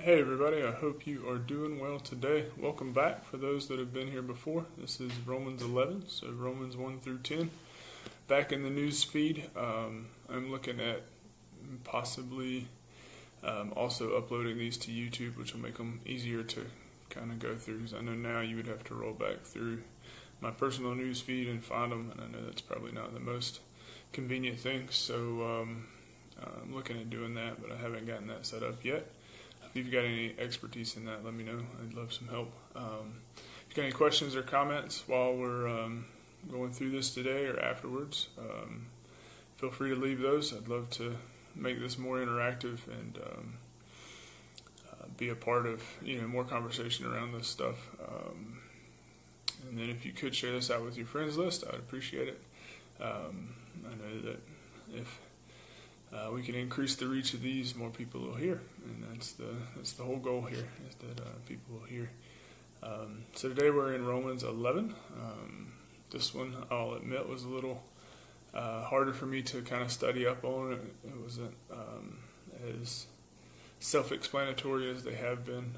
Hey everybody, I hope you are doing well today. Welcome back for those that have been here before. This is Romans 11, so Romans 1 through 10. Back in the news feed, I'm looking at possibly also uploading these to YouTube, which will make them easier to kind of go through. Because I know now you would have to roll back through my personal news feed and find them, and I know that's probably not the most convenient thing. So I'm looking at doing that, but I haven't gotten that set up yet. If you've got any expertise in that, let me know. I'd love some help. If you've got any questions or comments while we're going through this today or afterwards, feel free to leave those. I'd love to make this more interactive and be a part of more conversation around this stuff. And then if you could share this out with your friends list, I'd appreciate it. I know that if we can increase the reach of these, more people will hear, and that's the whole goal here, is that people will hear. So today we're in Romans 11. This one, I'll admit, was a little harder for me to kind of study up on. It wasn't as self-explanatory as they have been,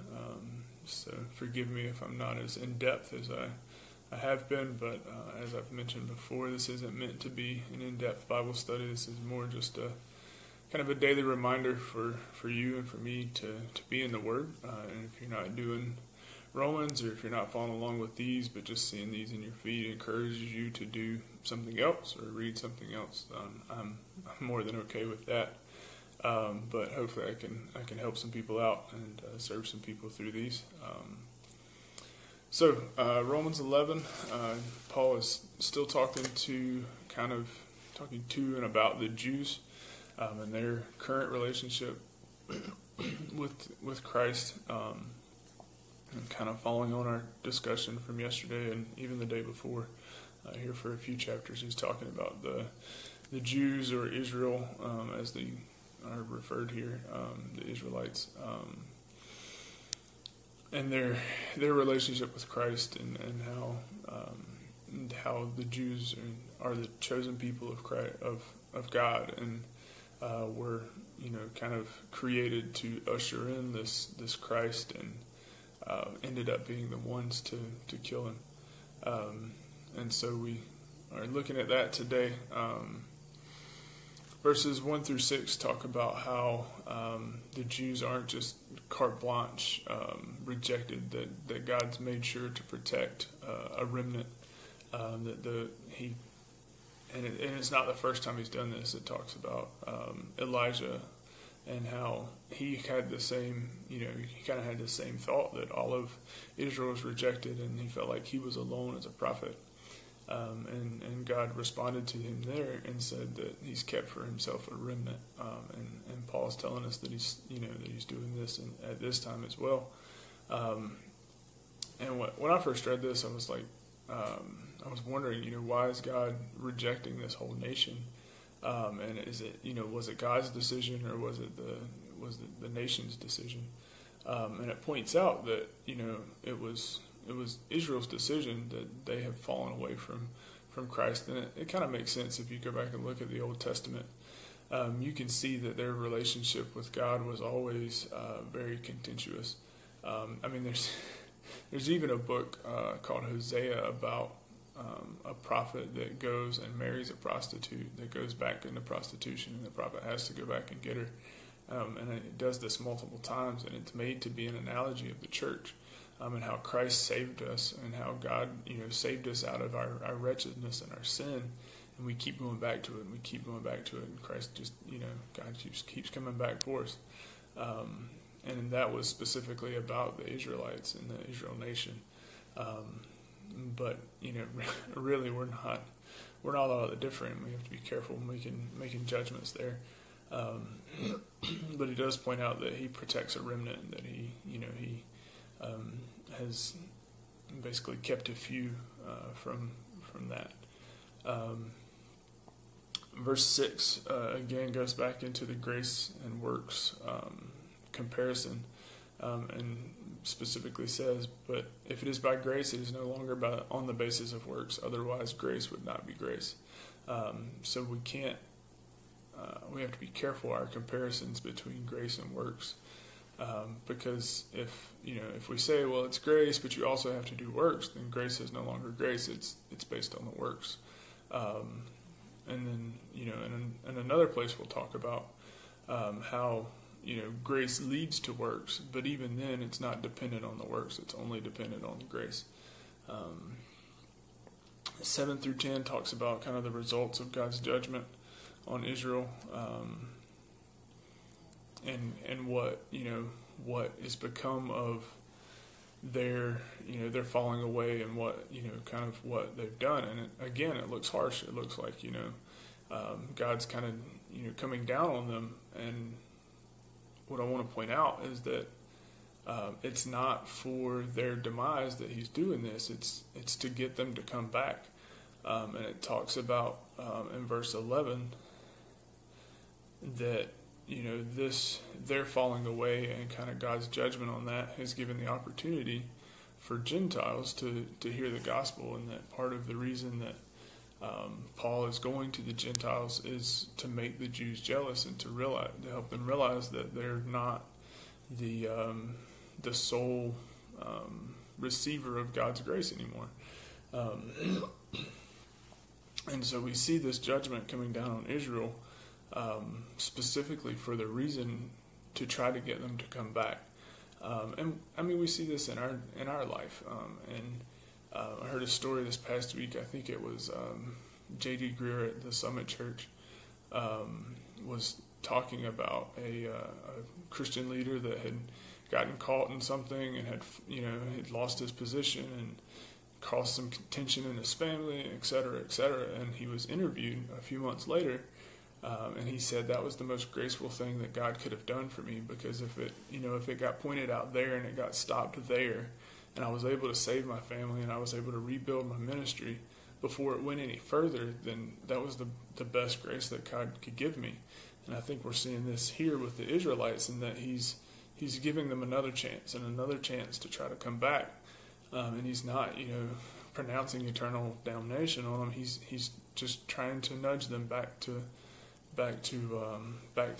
so forgive me if I'm not as in-depth as I have been, but as I've mentioned before, this isn't meant to be an in-depth Bible study. This is more just a kind of a daily reminder for you and for me to be in the Word. And if you're not doing Romans, or if you're not following along with these, but just seeing these in your feed encourages you to do something else or read something else, I'm more than okay with that. But hopefully I can help some people out and serve some people through these. So Romans 11, Paul is still talking to and about the Jews. And their current relationship with Christ, and kind of following on our discussion from yesterday and even the day before. Here for a few chapters, he's talking about the Jews, or Israel, as they are referred here, the Israelites, and their relationship with Christ, and how the Jews are the chosen people of Christ, of God, and were kind of created to usher in this Christ, and ended up being the ones to kill him. And so we are looking at that today. Verses 1 through 6 talk about how the Jews aren't just carte blanche rejected, that God's made sure to protect a remnant, and it's not the first time he's done this. It talks about Elijah, and how he had the same, he kind of had the same thought, that all of Israel was rejected, and he felt like he was alone as a prophet. And God responded to him there and said that he's kept for himself a remnant. And Paul's telling us that he's doing this at this time as well. And when I first read this, I was like, I was wondering, why is God rejecting this whole nation? And is it, was it God's decision, or was it the nation's decision? And it points out that, it was Israel's decision that they have fallen away from Christ. And it kind of makes sense if you go back and look at the Old Testament. You can see that their relationship with God was always very contentious. There's even a book called Hosea about a prophet that goes and marries a prostitute, that goes back into prostitution, and the prophet has to go back and get her. And it does this multiple times, and it's made to be an analogy of the church, and how Christ saved us, and how God, saved us out of our wretchedness and our sin, and we keep going back to it, and we keep going back to it, and Christ just, God just keeps coming back for us. And that was specifically about the Israelites and the Israel nation. But really, we're not all that different. We have to be careful making judgments there. But he does point out that he protects a remnant, and that he has basically kept a few from that. Verse 6 again goes back into the grace and works comparison, and specifically says, "But if it is by grace, it is no longer on the basis of works. Otherwise, grace would not be grace." So we can't. We have to be careful our comparisons between grace and works, Because if we say, well, it's grace, but you also have to do works, then grace is no longer grace. It's based on the works. And then, in another place we'll talk about how, grace leads to works, but even then it's not dependent on the works. It's only dependent on grace. 7 through 10 talks about kind of the results of God's judgment on Israel, and what is become of their falling away, and what kind of what they've done. And it looks harsh. It looks like God's kind of coming down on them. And what I want to point out is that it's not for their demise that He's doing this. It's to get them to come back. And it talks about in verse 11 that their falling away and kind of God's judgment on that has given the opportunity for Gentiles to hear the gospel, and that part of the reason that Paul is going to the Gentiles is to make the Jews jealous and to help them realize that they're not the sole receiver of God's grace anymore. And so we see this judgment coming down on Israel specifically for the reason to try to get them to come back. And I mean, we see this in our life. I heard a story this past week. I think it was J.D. Greer at the Summit Church was talking about a Christian leader that had gotten caught in something and had lost his position and caused some tension in his family, et cetera, et cetera. And he was interviewed a few months later, and he said that was the most graceful thing that God could have done for me, because if it got pointed out there and it got stopped there, and I was able to save my family and I was able to rebuild my ministry before it went any further, then that was the best grace that God could give me. And I think we're seeing this here with the Israelites, in that He's giving them another chance and another chance to try to come back. And He's not, pronouncing eternal damnation on them. He's just trying to nudge them back to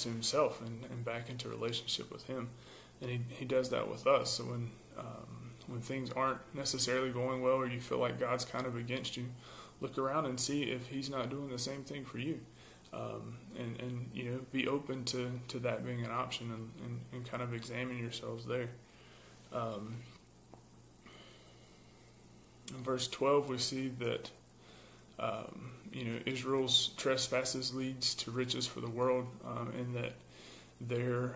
Himself and back into relationship with Him. And He does that with us. So when things aren't necessarily going well, or you feel like God's kind of against you, look around and see if He's not doing the same thing for you. And be open to that being an option, and kind of examine yourselves there. In verse 12, we see that Israel's trespasses leads to riches for the world, and that they're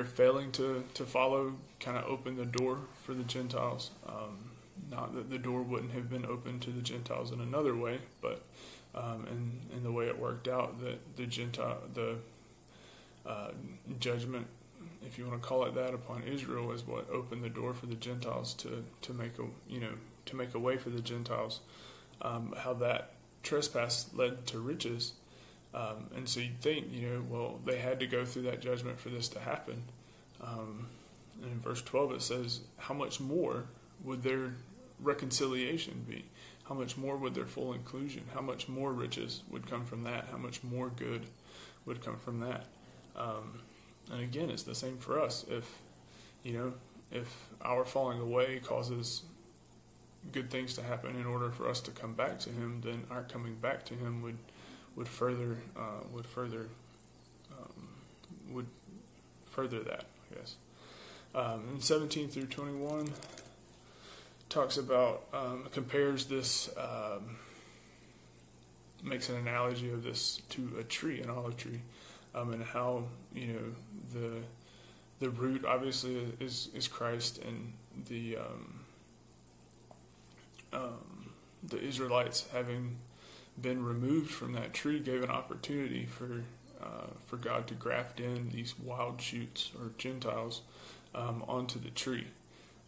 failing to follow kind of open the door for the Gentiles. Not that the door wouldn't have been open to the Gentiles in another way, but in the way it worked out, that the judgment, if you want to call it that, upon Israel is what opened the door for the Gentiles to make a way for the Gentiles. How that trespass led to riches, and so you'd think, well, they had to go through that judgment for this to happen. And in verse 12 it says, how much more would their reconciliation be? How much more would their full inclusion? How much more riches would come from that? How much more good would come from that? And again, it's the same for us. If our falling away causes good things to happen in order for us to come back to Him, then our coming back to Him would further that, I guess. And 17 through 21 talks about, compares this, makes an analogy of this to a tree, an olive tree, and how the root obviously is Christ, and the Israelites, having been removed from that tree, gave an opportunity for God to graft in these wild shoots, or Gentiles, onto the tree.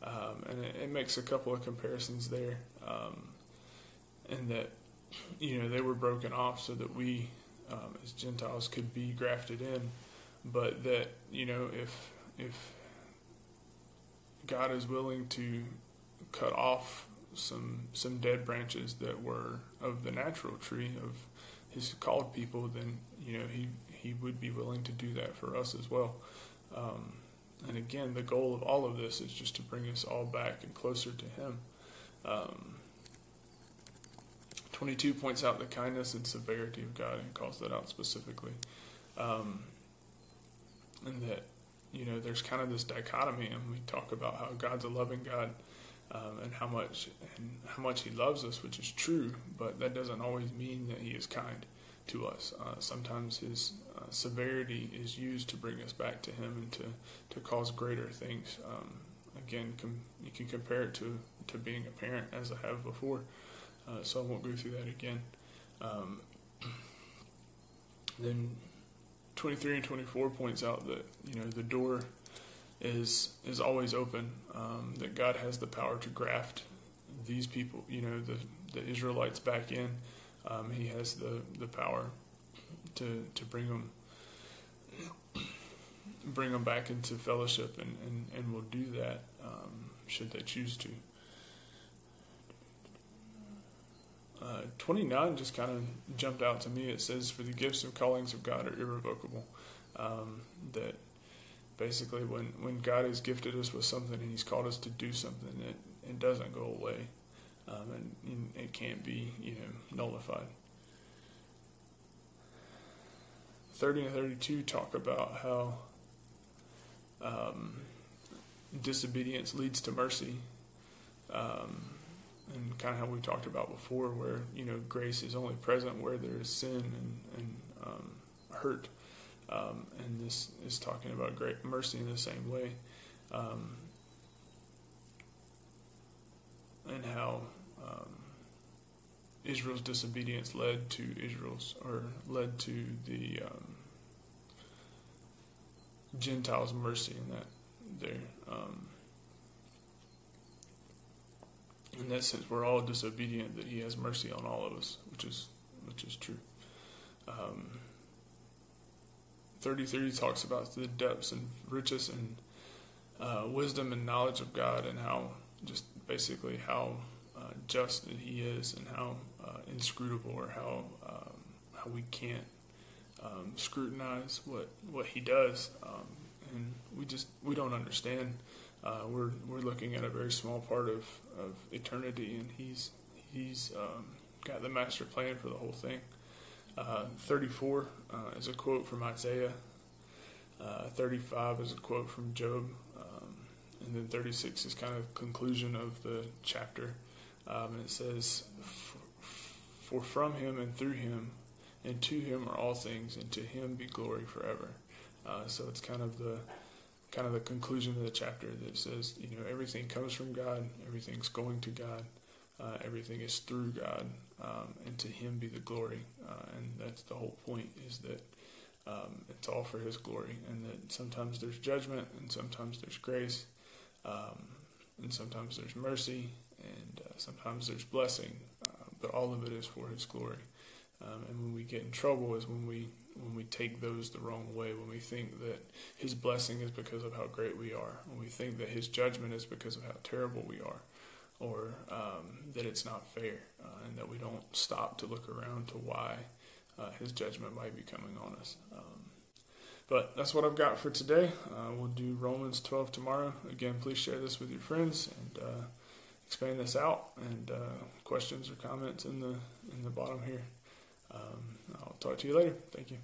And it makes a couple of comparisons there, and that they were broken off so that we, as Gentiles, could be grafted in, but that if God is willing to cut off some dead branches that were of the natural tree of His called people, then he would be willing to do that for us as well. And again, the goal of all of this is just to bring us all back and closer to him. 22 points out the kindness and severity of God and calls that out specifically. And that, there's kind of this dichotomy, and we talk about how God's a loving God, and how much he loves us, which is true, but that doesn't always mean that he is kind to us. Sometimes his severity is used to bring us back to him and to cause greater things. Again, you can compare it to being a parent, as I have before, so I won't go through that again. Then 23 and 24 points out that the door is always open, that God has the power to graft these people, the Israelites back in. He has the power to bring them back into fellowship, and will do that should they choose to. 29 just kind of jumped out to me. It says, "For the gifts and callings of God are irrevocable." That basically when God has gifted us with something and he's called us to do something, it doesn't go away. And it can't be, nullified. 30 and 32 talk about how disobedience leads to mercy, and kind of how we talked about before, where grace is only present where there is sin and hurt, and this is talking about great mercy in the same way, and how Israel's disobedience led to the Gentiles' mercy, in that in that sense we're all disobedient, that he has mercy on all of us, which is true. 33 talks about the depths and riches and wisdom and knowledge of God, and how just basically how just that he is, and how inscrutable, or how we can't scrutinize what he does, and we don't understand. We're looking at a very small part of eternity, and he's got the master plan for the whole thing. 34 is a quote from Isaiah. 35 is a quote from Job. And then 36 is kind of conclusion of the chapter. And it says, "For from him and through him and to him are all things, and to him be glory forever." So it's kind of the conclusion of the chapter that says, everything comes from God, everything's going to God, everything is through God, and to him be the glory. And that's the whole point, is that it's all for his glory, and that sometimes there's judgment, and sometimes there's grace, and sometimes there's mercy, and sometimes there's blessing, but all of it is for his glory. And when we get in trouble is when we take those the wrong way, when we think that his blessing is because of how great we are, when we think that his judgment is because of how terrible we are, or that it's not fair, and that we don't stop to look around to why his judgment might be coming on us. But that's what I've got for today. We'll do Romans 12 tomorrow. Again, please share this with your friends, and expand this out. And questions or comments in the bottom here. I'll talk to you later. Thank you.